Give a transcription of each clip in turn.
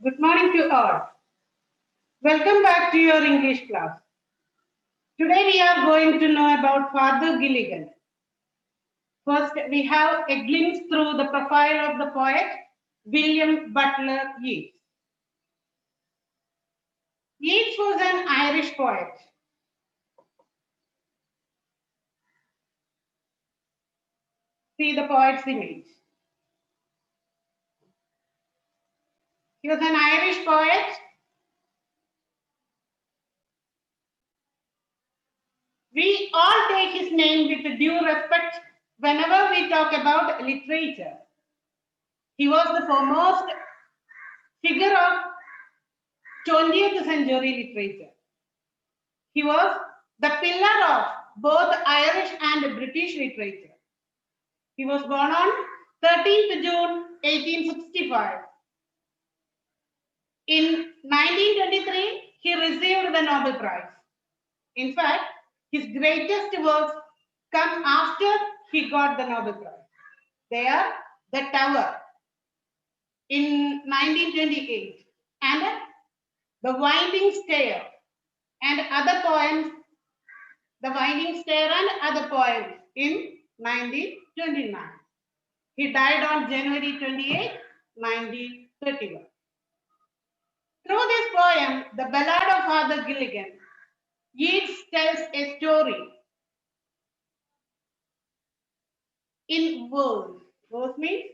Good morning to all. Welcome back to your English class. Today we are going to know about Father Gilligan. First, we have a glimpse through the profile of the poet William Butler Yeats. Yeats was an Irish poet. See the poet's image. He was an Irish poet. We all take his name with due respect whenever we talk about literature. He was the foremost figure of 20th century literature. He was the pillar of both Irish and British literature. He was born on 13th June 1865. In 1923, he received the Nobel Prize. In fact, his greatest works come after he got the Nobel Prize. They are The Tower in 1928 and The Winding Stair and other poems, The Winding Stair and other poems in 1929. He died on January 28, 1931. Through this poem, The Ballad of Father Gilligan, Yeats tells a story in verse. Verse means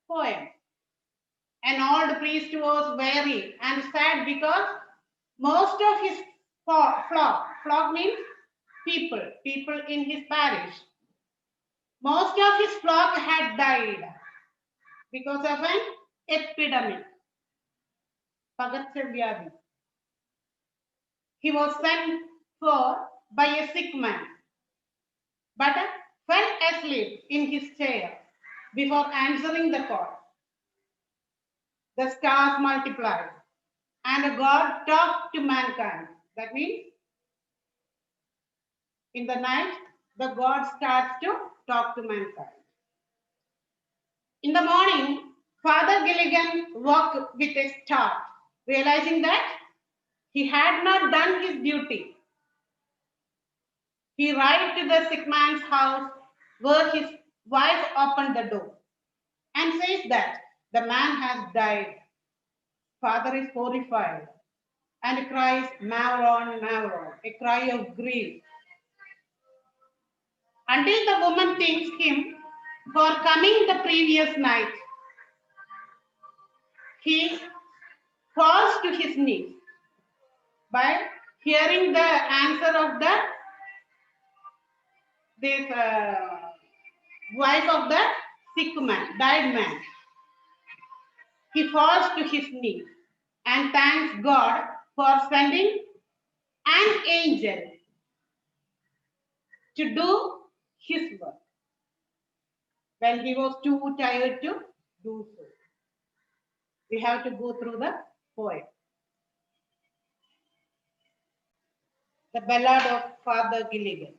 poem. An old priest was weary and sad because most of his flock means people in his parish, most of his flock had died because of an epidemic, Pagatsavyadi. He was sent for by a sick man, but fell asleep in his chair before answering the call. The stars multiplied, and God talked to mankind. That means in the night, the God starts to talk to mankind. In the morning, Father Gilligan woke with a start, realizing that he had not done his duty. He arrived to the sick man's house where his wife opened the door and says that the man has died. Father is horrified and cries, Mavron, Mavron, a cry of grief. Until the woman thanks him for coming the previous night, he falls to his knees by hearing the answer of this wife of the sick man, died man. He falls to his knees and thanks God for sending an angel to do his work when he was too tired to do so. We have to go through the poem. The Ballad of Father Gilligan.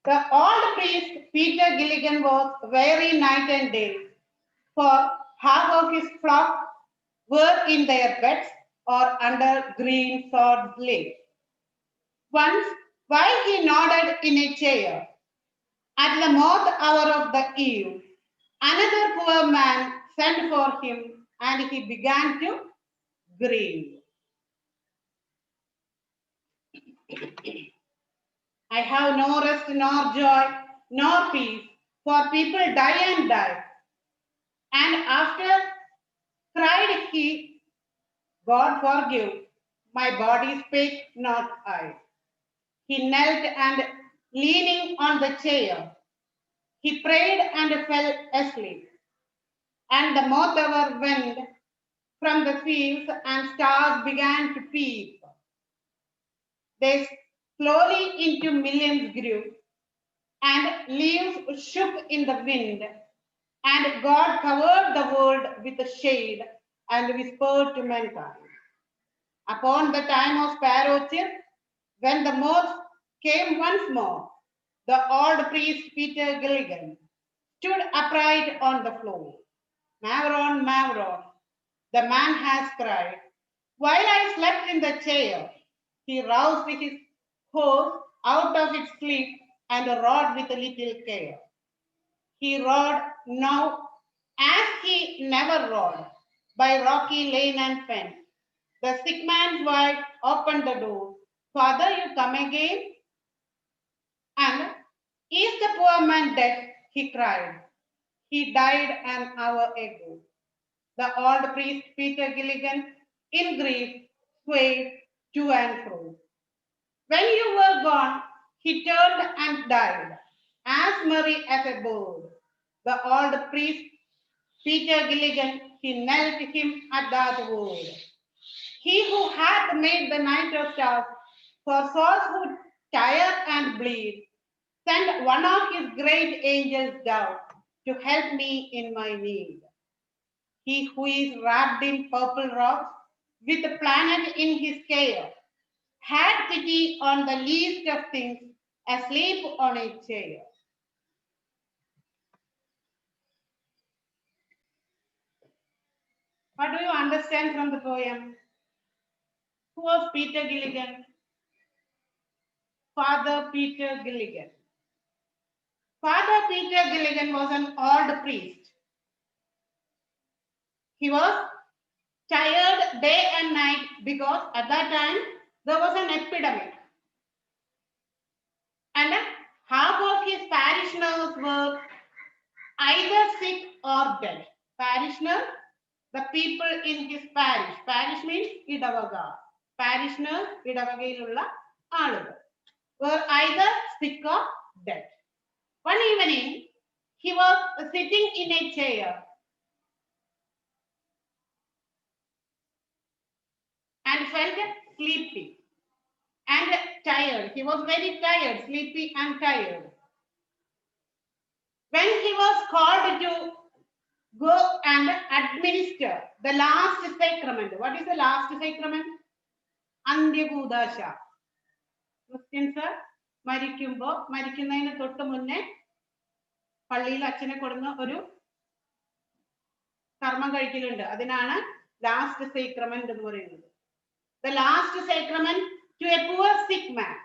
The old priest Peter Gilligan was weary night and day, for half of his flock were in their beds or under green sod leaves. Once, while he nodded in a chair, at the moth hour of the eve, another poor man sent for him and he began to grieve. I have no rest, nor joy, nor peace, for people die and die. And after cried he, God forgive, my body spake not I. He knelt and leaning on the chair, he prayed and fell asleep. And the moth hour went from the fields and stars began to peep. They slowly into millions grew, and leaves shook in the wind, and God covered the world with a shade and whispered to mankind. Upon the time of sparrow chirp, when the moth came once more, the old priest Peter Gilligan stood upright on the floor. Mavron, Mavron, The man has cried. While I slept in the chair, he roused his horse out of its sleep and rode with a little care. He rode now as he never rode, by rocky lane and fen. The sick man's wife opened the door. Father, you come again? And is the poor man dead? He cried. He died an hour ago. The old priest Peter Gilligan, in grief, swayed to and fro. When you were gone, he turned and died, as merry as a bird. The old priest Peter Gilligan, he knelt him at that word. He who hath made the night of stars for souls who tire and bleed, sent one of his great angels down to help me in my need. He who is wrapped in purple robes, with a planet in his care, had pity on the least of things, asleep on a chair. What do you understand from the poem? Who was Peter Gilligan? Father Peter Gilligan. Father Peter Gilligan was an old priest. He was tired day and night because at that time there was an epidemic. And half of his parishioners were either sick or dead. Parishioner, the people in his parish. Parish means Idavaga. Parishioners, Idavagailulla ആളുകൾ were either sick or dead. One evening, he was sitting in a chair and felt sleepy and tired. He was very tired, sleepy and tired. When he was called to go and administer the last sacrament. What is the last sacrament? അന്ത്യകൂദാശ. Christians മരിക്കുന്നതിന് തൊട്ട് മുന്നേ പള്ളിയിൽ അച്ഛനെ കൊടുന്ന ഒരു കർമ്മം കഴിക്കലുണ്ട്. അതിനാണ് last സേക്രമെന്റ് എന്ന് പറയുന്നത്. The last sacrament to a poor sick man.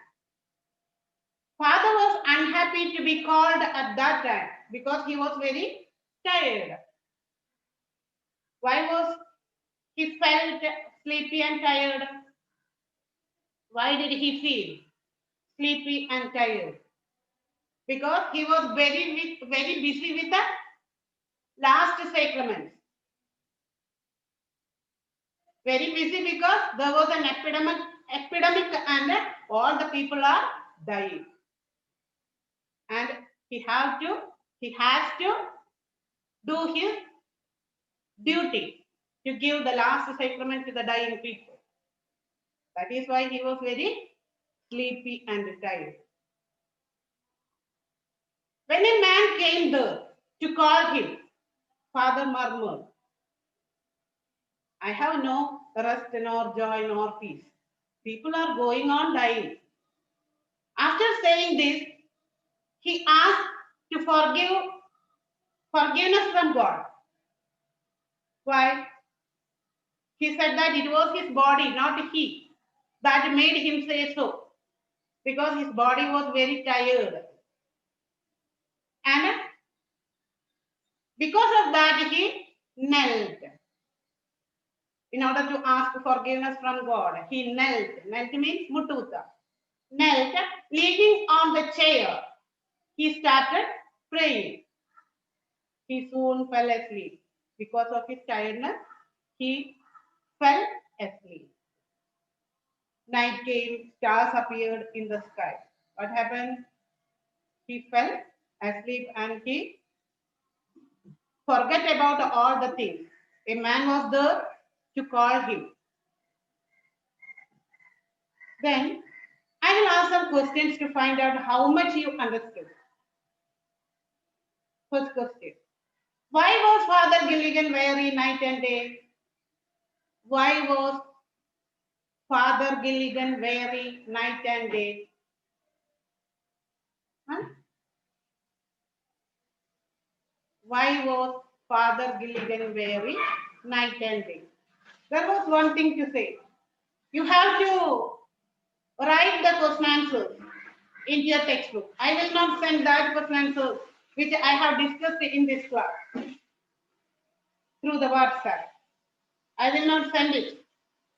Father was unhappy to be called at that time because he was very tired. Why was he felt sleepy and tired? Why did he feel sleepy and tired? Because he was very busy with the last sacraments. Very busy because there was an epidemic and all the people are dying. And he has to do his duty to give the last sacrament to the dying people. That is why he was very sleepy and tired. When a man came there to call him, Father murmured, I have no rest nor joy nor peace. People are going on dying. After saying this, he asked to forgiveness from God. Why? He said that it was his body, not he, that made him say so. Because his body was very tired. And because of that, he knelt. In order to ask forgiveness from God, he knelt. Knelt means mututa. Knelt, leaning on the chair. He started praying. He soon fell asleep. Because of his tiredness, he fell asleep. Night came, stars appeared in the sky. What happened? He fell asleep and he forgot about all the things. A man was there to call him. Then I will ask some questions to find out how much you understood. First question. Why was Father Gilligan weary night and day? Why was Father Gilligan weary night and day? Huh? Why was Father Gilligan weary night and day? there was one thing to say. You have to write the question answers into your textbook. I will not send that question answers which I have discussed in this class through the WhatsApp. I will not send it.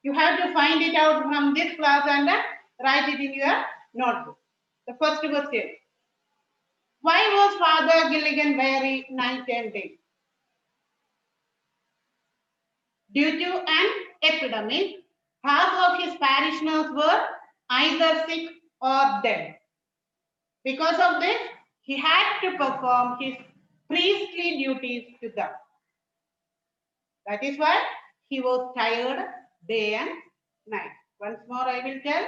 You have to find it out from this class and write it in your notebook. The first question. Why was Father Gilligan very night and day? Due to an epidemic, half of his parishioners were either sick or dead. Because of this, he had to perform his priestly duties to them. That is why he was tired day and night. Once more I will tell.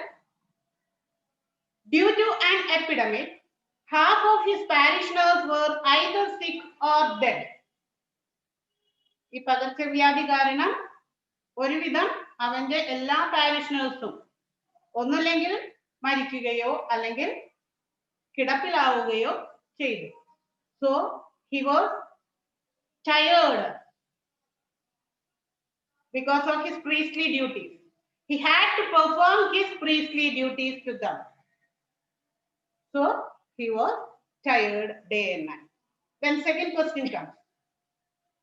Due to an epidemic, half of his parishioners were either sick or dead. ഈ പകർച്ചവ്യാധി കാരണം ഒരുവിധം അവന്റെ എല്ലാ പാരിഷണേഴ്സും ഒന്നുമില്ലെങ്കിൽ മരിക്കുകയോ അല്ലെങ്കിൽ കിടപ്പിലാവുകയോ ചെയ്തു. So he was tired because of his priestly duties. He had to perform his priestly duties to them. So he was tired day and night. Then second question comes.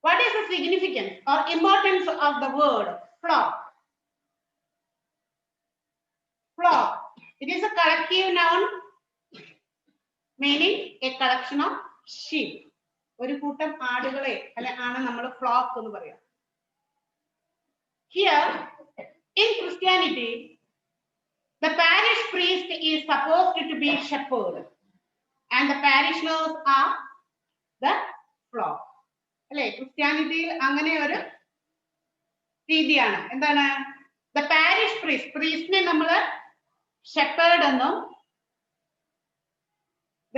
What is the significance or importance of the word flock? Flock. It is a collective noun meaning a collection of sheep. ഒരു കൂട്ടം ആടുകളെ ആണ് നമ്മൾ flock എന്ന് പറയാം. Here in Christianity, the parish priest is supposed to be shepherd and the parishioners are the flock. അല്ലേ, ക്രിസ്ത്യാനിറ്റിയിൽ അങ്ങനെ ഒരു രീതിയാണ്. എന്താണ്? ദ പാരിഷ് പ്രീസ്റ്റ്, പ്രീസ്റ്റിനെ നമ്മൾ ഷെപ്പേർഡ് എന്നും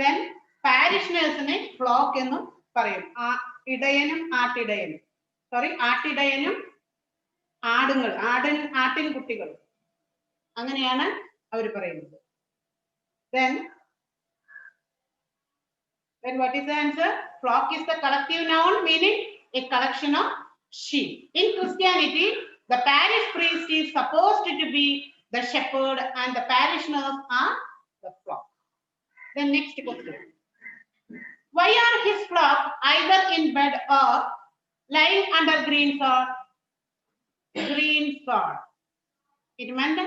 ദെൻ പാരിഷണേഴ്സിനെ ഫ്ലോക്ക് എന്നും പറയും. ഇടയനും ആട്ടിടയനും, ആട്ടിടയനും ആട്ടിൻ കുട്ടികളും, അങ്ങനെയാണ് അവർ പറയുന്നത്. Then what is the answer? Flock is the collective noun meaning a collection of sheep. In Christianity, the parish priest is supposed to be the shepherd and the parishioners are the flock. Then next question. Why are his flock either in bed or lying under green sod? Green sod. It meant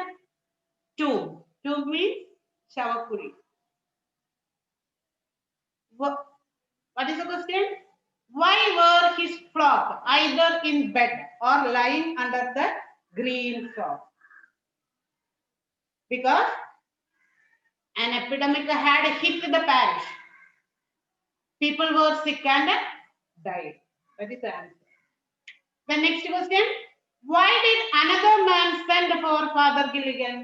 tomb. Tomb means shavakuri. What is the question? Why were his flock either in bed or lying under the green sod? Because an epidemic had hit the parish. People were sick and died. That is the answer. The next question. Why did another man send for Father Gilligan?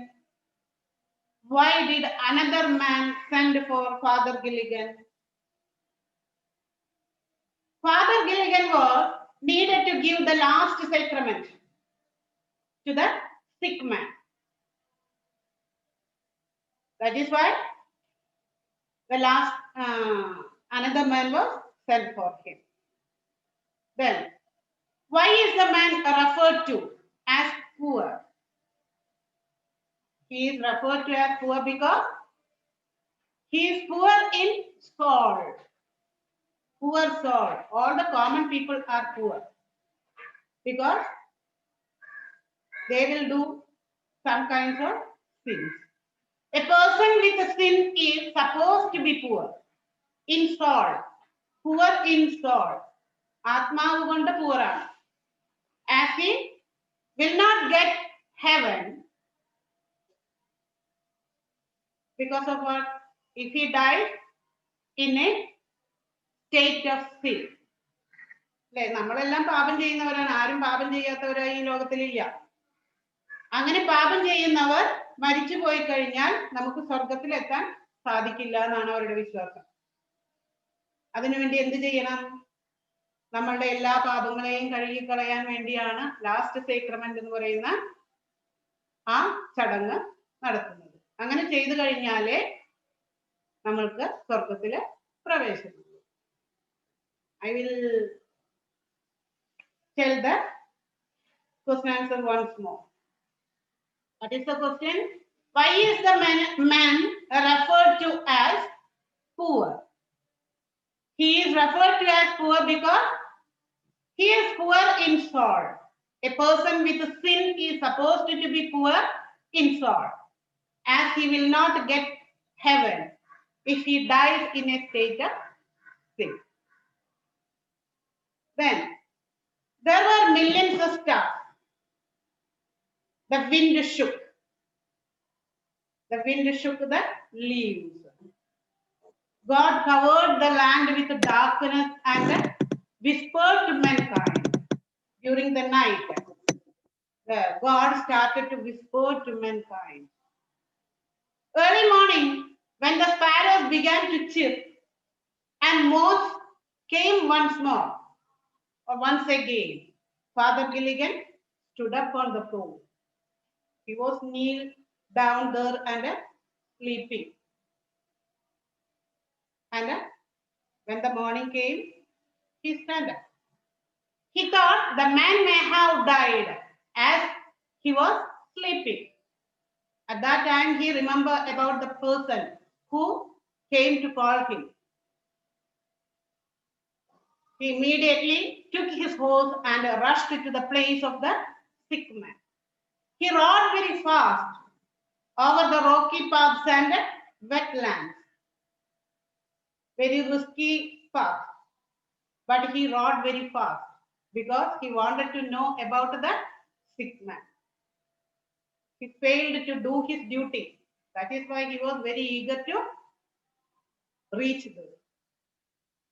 Why did another man send for Father Gilligan? Father Gilligan was needed to give the last sacrament to the sick man. That is why the last another man was sent for him. Then, why is the man referred to as poor? He is referred to as poor because he is poor in soul. Poor soul. All the common people are poor because they will do some kinds of sins. A person with a sin is supposed to be poor in soul. Poor in soul. Atmavu konda poor aanu. As he will not get heaven because of what? If he dies in a state of sin. അല്ലെ, നമ്മളെല്ലാം പാപം ചെയ്യുന്നവരാണ്, ആരും പാപം ചെയ്യാത്തവരായി ഈ ലോകത്തിലില്ല. അങ്ങനെ പാപം ചെയ്യുന്നവർ മരിച്ചു പോയി കഴിഞ്ഞാൽ നമുക്ക് സ്വർഗത്തിൽ എത്താൻ സാധിക്കില്ല എന്നാണ് അവരുടെ വിശ്വാസം. അതിനുവേണ്ടി എന്ത് ചെയ്യണം? നമ്മളുടെ എല്ലാ പാപങ്ങളെയും കഴുകിക്കളയാൻ വേണ്ടിയാണ് ലാസ്റ്റ് സേക്രമെന്റ് എന്ന് പറയുന്ന ആ ചടങ്ങ് നടത്തുന്നത്. അങ്ങനെ ചെയ്തു കഴിഞ്ഞാലേ നമ്മൾക്ക് സ്വർഗത്തില് പ്രവേശനം. I will tell the Question answer once more. What is the question? Why is the man referred to as poor? He is referred to as poor because he is poor in soul. A person with sin is supposed to be poor in soul, as he will not get heaven if he dies in a state of sin. Then there were millions of stars. The wind shook. The wind shook the leaves. God covered the land with darkness and whispered to mankind during the night. God started to whisper to mankind. Early morning, when the sparrows began to chirp and moths came once more, or once again, Father Gilligan stood up on the floor. He was kneeled down there and sleeping. And when the morning came, he stand up. He thought the man may have died as he was sleeping. At that time, he remembered about the person who came to call him. He immediately took his horse and rushed to the place of the sick man. He rode very fast over the rocky paths and wetlands. Very risky path. But he rode very fast because he wanted to know about the sick man. He failed to do his duty. That is why he was very eager to reach there.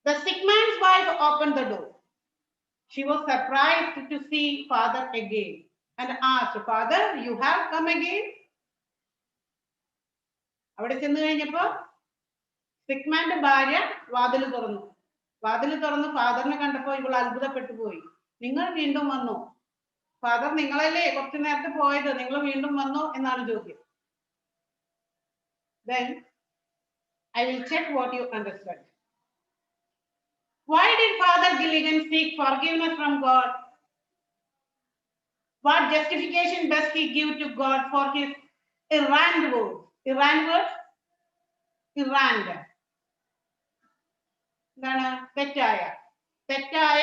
The sick man's wife opened the door. She was surprised to see Father again and asked, Father, you have come again? അവിടെ ചെന്ന് കഴിഞ്ഞപ്പോ സിക്മാന്റെ ഭാര്യ വാതിൽ തുറന്നു. വാതിൽ തുറന്ന് ഫാദറിനെ കണ്ടപ്പോ ഇവൾ അത്ഭുതപ്പെട്ടു പോയി. നിങ്ങൾ വീണ്ടും വന്നു? ഫാദർ നിങ്ങളല്ലേ കുറച്ചു നേരത്തെ പോയത്, നിങ്ങൾ വീണ്ടും വന്നു എന്നാണ് ചോദ്യം. Then I will check what you understand. Why did Father Gilligan seek forgiveness from God? What justification does he give to God for his errand words? Errand words? Errand. എന്താണ്? തെറ്റായ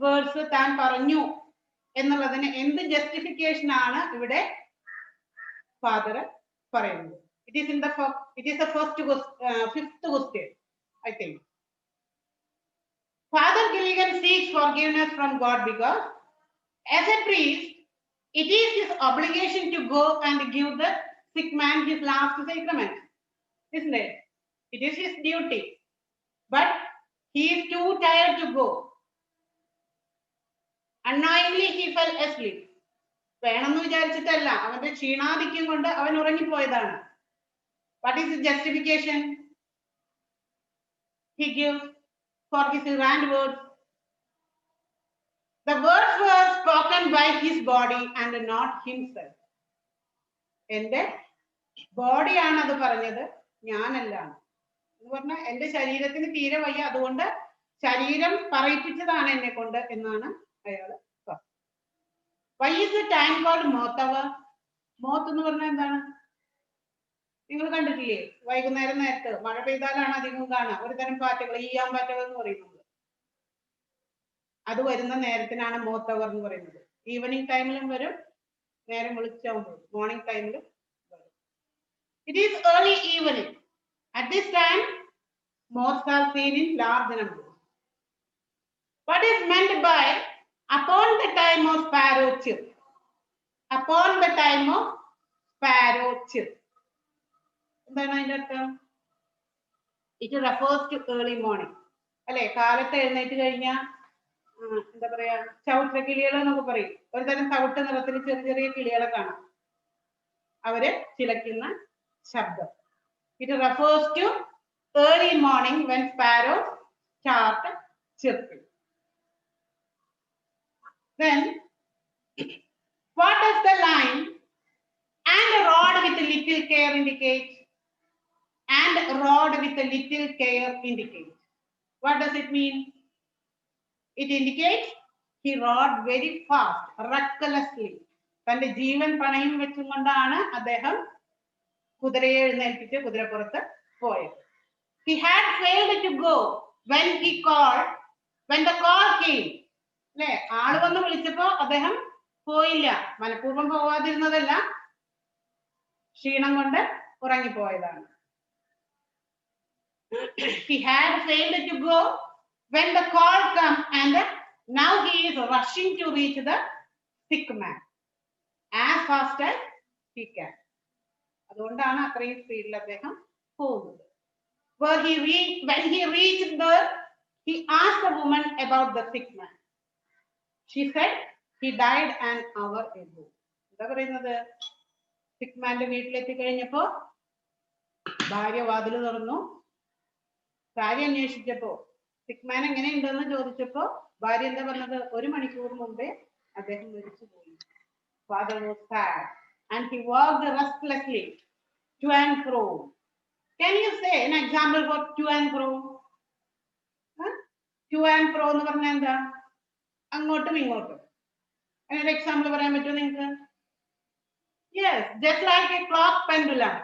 വേർഡ്സ് താൻ പറഞ്ഞു എന്നുള്ളതിന് എന്ത് ജസ്റ്റിഫിക്കേഷൻ ആണ് ഇവിടെ father പറയുന്നത്? It is the fifth question, I think. Father Gilligan seeks forgiveness from God because, as a priest, it is his obligation to go and give the sick man his last sacrament, isn't it? It is his duty. But he is too tired to go. Unknowingly, he fell asleep. വേണമെന്ന് വിചാരിച്ചിട്ടല്ല, അവന്റെ ക്ഷീണാധിക്യം കൊണ്ട് അവൻ ഉറങ്ങിപ്പോയതാണ്. What is his justification? He gives for his errand words. The words were spoken by his body and not himself. എന്റെ ബോഡിയാണ് അത് പറഞ്ഞത്, ഞാനല്ല. എന്ന് പറഞ്ഞാൽ എന്റെ ശരീരത്തിന് തീരെ വയ്യ, അതുകൊണ്ട് ശരീരം പറയിപ്പിച്ചതാണ് എന്നെ കൊണ്ട് എന്നാണ് അയാൾ പറഞ്ഞത്. Why is the time called moth hour? Moth എന്ന് പറഞ്ഞാൽ എന്താണ്? നിങ്ങൾ കണ്ടിട്ടില്ലേ? വൈകുന്നേരം നേരത്ത് മഴ പെയ്താലാണ് അധികം കാണുക ഒരു തരം പാറ്റകൾ, ഈയാമ്പാറ്റകൾ എന്ന് പറയുന്നത്. അത് വരുന്ന നേരത്തിനാണ് മോത്ത് അവർ എന്ന് പറയുന്നത്. ഈവനിങ് ടൈമിലും വരും, നേരം വെളിച്ചാവുമ്പോൾ മോർണിംഗ് ടൈമിലും വരും. It is early evening. At this time, moths are seen in large numbers. What is meant by upon the time of sparrow chirp? Upon the time of sparrow chirp. എന്താണ് അതിന്റെ അർത്ഥം? It refers to early morning. അല്ലെ, കാലത്ത് എഴുന്നേറ്റ് കഴിഞ്ഞാൽ എന്താ പറയാ, ചവിട്ട കിളികൾ എന്നൊക്കെ പറയും. ഒരു തരം ചവിട്ട നിറത്തിൽ ചെറിയ ചെറിയ കിളികളെ കാണാം, അവര് ചിലക്കുന്ന ശബ്ദം. It refers to early morning when sparrows start chirping. Then what does the line and rod with a little care indicate? And rod with a little care indicate. What does it mean? It indicates he rode very fast, recklessly. തന്റെ ജീവൻ പണയം വെച്ചുകൊണ്ടാണ് അദ്ദേഹം കുതിരയെ എഴുന്നേൽപ്പിച്ച് കുതിരപ്പുറത്ത് പോയത്. He had failed to go when he called, when the call came. അല്ലെ, ആള് വന്ന് വിളിച്ചപ്പോ അദ്ദേഹം പോയില്ല. മനഃപൂർവ്വം പോവാതിരുന്നതല്ല, ക്ഷീണം കൊണ്ട് ഉറങ്ങിപ്പോയതാണ്. He had failed to go when the call came, and now he is rushing to reach the sick man as fast as he can. അതുകൊണ്ടാണ് അത്രയും സ്പീഡിൽ അദ്ദേഹം പോകുന്നത്. When he reached there, he asked the woman about the sick man. She said he died an hour ago. എന്താ പറയുന്നത്? സിക്ക് മാന്റെ വീട്ടിലെത്തി കഴിഞ്ഞപ്പോ ഭാര്യ വാതിൽ തുറന്നു. കാര്യം അന്വേഷിച്ചപ്പോ, സിക്ക് മാൻ എങ്ങനെയുണ്ടെന്ന് ചോദിച്ചപ്പോ ഭാര്യ എന്താ പറഞ്ഞത്? 1 മണിക്കൂർ മുമ്പേ അദ്ദേഹം മരിച്ചുപോയി. Father was sad and he walked restlessly to and fro. Can you say an example for to and fro? To and fro എന്ന് പറഞ്ഞാൽ എന്താ? അങ്ങോട്ടും ഇങ്ങോട്ടും. അതിനൊരു എക്സാമ്പിൾ പറയാൻ പറ്റുമോ നിങ്ങൾക്ക്? Yes, just like a clock pendulum.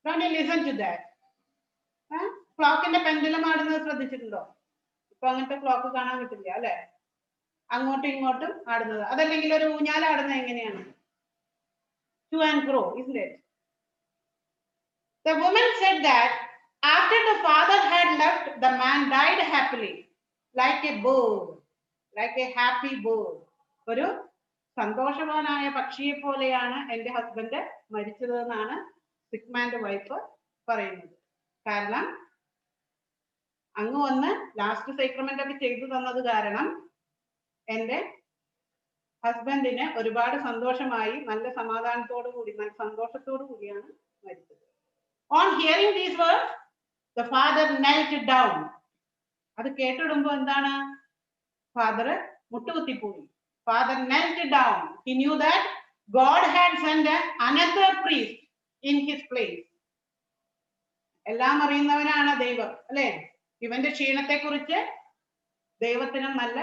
Don't you listen to that? ക്ലോക്കിന്റെ പെൻഡുലം ആടുന്നത് ശ്രദ്ധിച്ചിട്ടുണ്ടോ? ഇപ്പൊ അങ്ങനത്തെ ക്ലോക്ക് കാണാൻ കിട്ടില്ല അല്ലെ? അങ്ങോട്ടും ഇങ്ങോട്ടും ആടുന്നത്. അതല്ലെങ്കിൽ ഒരു ഊഞ്ഞാലാടുന്നത് എങ്ങനെയാണ്? To and fro, isn't it? The woman said that after the father had left, the man died happily, like a bird, like a happy bird. ഒരു സന്തോഷവാനായ പക്ഷിയെ പോലെയാണ് എന്റെ ഹസ്ബൻഡ് മരിച്ചത് എന്നാണ് സിക്മാന്റെ വൈഫ് പറയുന്നത്. കാരണം അങ്ങ് വന്ന് ലാസ്റ്റ് സൈക്രമെന്റ് ഒക്കെ ചെയ്തു തന്നത് കാരണം എന്റെ ഹസ്ബൻഡിന് ഒരുപാട് സന്തോഷമായി, നല്ല സമാധാനത്തോടു കൂടി, നല്ല സന്തോഷത്തോടു കൂടിയാണ് മരിച്ചത്. On hearing these words, the father knelt down. അത് കേട്ടിടുമ്പോ എന്താണ്? Father മുട്ടുകുത്തിപ്പോയി. Father knelt down. He knew that God had sent another priest in his place. എല്ലാം അറിയുന്നവനാണ് ദൈവം അല്ലെ? ഇവന്റെ ക്ഷീണത്തെ കുറിച്ച് ദൈവത്തിന് നല്ല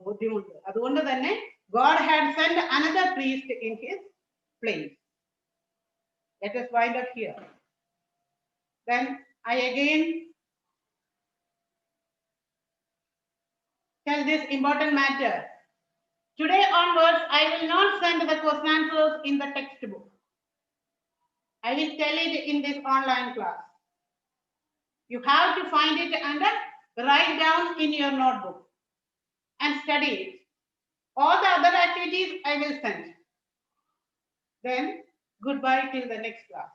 ബോധ്യമുണ്ട്. അതുകൊണ്ട് തന്നെ God had sent another priest in his place. Let us wind up here. Then I again tell this important matter. Today onwards, I will not send the question answers in the textbook. I will tell it in this online class. You have to find it and write down in your notebook and study it. All the other activities I will send. Then goodbye till the next class.